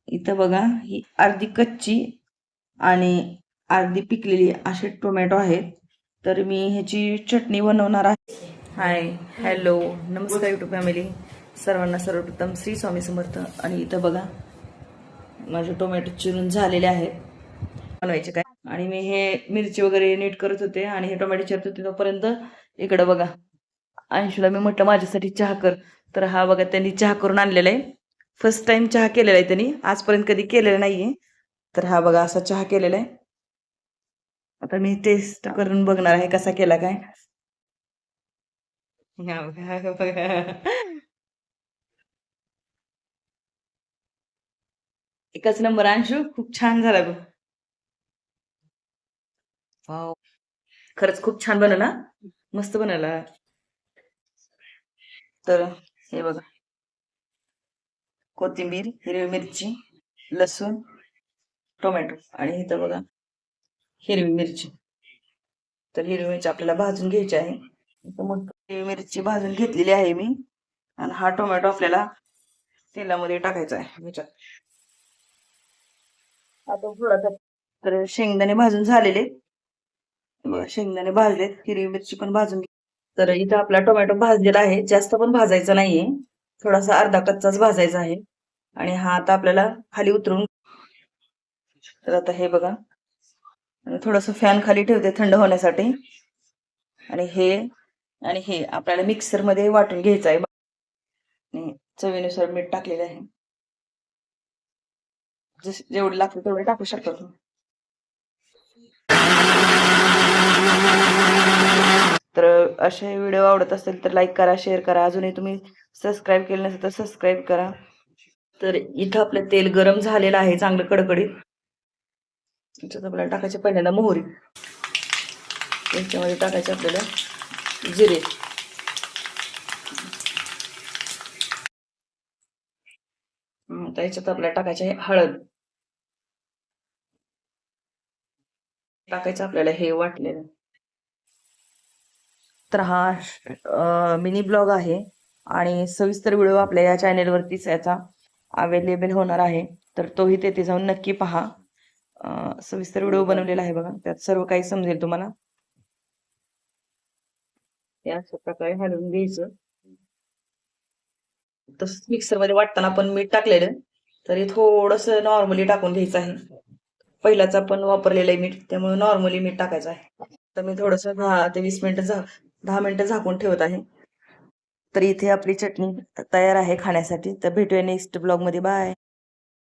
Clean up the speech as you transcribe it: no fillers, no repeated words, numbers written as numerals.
इथं बघा ही अर्धी कच्ची आणि अर्धी पिकलेली असे टोमॅटो आहेत. तर मी ह्याची चटणी बनवणार आहे. हाय, हॅलो, नमस्कार युट्यूब फॅमिली. सर्वांना सर्वप्रथम श्री स्वामी समर्थ. आणि इथं बघा माझे टोमॅटो चिरून झालेले आहेत. बनवायचे काय, आणि मी हे मिरची वगैरे नीट करत होते आणि हे टोमॅटो चिरत होते तोपर्यंत इकडं बघा अंशुला मी म्हटलं माझ्यासाठी चहा कर. तर हा बघा त्यांनी चहा करून आणलेला आहे. फर्स्ट टाइम चहा केलेला आहे त्यांनी, आजपर्यंत कधी केलेला नाहीये. तर हा बघा असा चहा केलेला आहे. आता मी टेस्ट करून बघणार आहे कसा केला काय. हा बघा. एकच नंबर अंशू, खूप छान झाला बघ. वाव, खरंच खूप छान बनवला, मस्त बनवला. तर हे बघा कोथिंबीर, हिरवी मिरची, लसूण, टोमॅटो आणि इथं बघा हिरवी मिरची. तर हिरवी मिरची आपल्याला भाजून घ्यायची आहे. इथं मग हिरवी मिरची भाजून घेतलेली आहे मी. आणि हा टोमॅटो आपल्याला तेलामध्ये टाकायचा आहे ह्याच्यात. आता थोडासा, तर शेंगदाणे भाजून झालेले बघा, शेंगदाणे भाजलेत, हिरवी मिरची पण भाजून तर इथं आपला टोमॅटो भाजलेला आहे, जास्त पण भाजायचा नाहीये, थोडासा अर्धा कच्चाच भाजायचा आहे. आणि हा आता आपल्याला खाली उतरून, तर आता हे बघा थोडस फॅन खाली ठेवते थंड होण्यासाठी. आणि हे आपल्याला मिक्सर मध्ये वाटून घ्यायचं आहे. आणि चवीनुसार मीठ टाकलेलं आहे, जेवढे लागते तेवढे टाकू शकता तुम्ही. तर असे व्हिडिओ आवडत असेल तर लाईक करा, शेअर करा. अजूनही तुम्ही सबस्क्राईब केलं नसेल तर सबस्क्राईब करा. तर इथं आपलं तेल गरम झालेलं आहे चांगलं कडकडीत. त्याच्यात आपल्याला टाकायचे पहिल्यांदा मोहरी, त्याच्यामध्ये टाकायचे आपल्याला जिरे, त्याच्यात आपल्याला टाकायचे हळद, टाकायचं आपल्याला हे वाटलेलं. तर हा मिनी ब्लॉग आहे आणि सविस्तर व्हिडिओ आपल्या या चॅनेलवरतीच याचा अवेलेबल होणार आहे. तर तोही तेथे जाऊन नक्की पहा. सविस्तर व्हिडिओ बनवलेला आहे बघा, त्यात सर्व काही समजेल तुम्हाला. या अशा प्रकारे हलवून घ्यायचं. तसंच मिक्सरमध्ये वाटताना पण मीठ टाकलेलं, तरी थोडस नॉर्मली टाकून घ्यायचं आहे. पहिलाच आपण वापरलेलं आहे मीठ, त्यामुळे नॉर्मली मीठ टाकायचं आहे. तर मी थोडस 10 ते 20 मिनिटं 10 मिनिटं झाकून ठेवत आहे. तर इथे आपली चटणी तयार आहे खाण्यासाठी. तर भेटूया नेक्स्ट ब्लॉग मध्ये. बाय.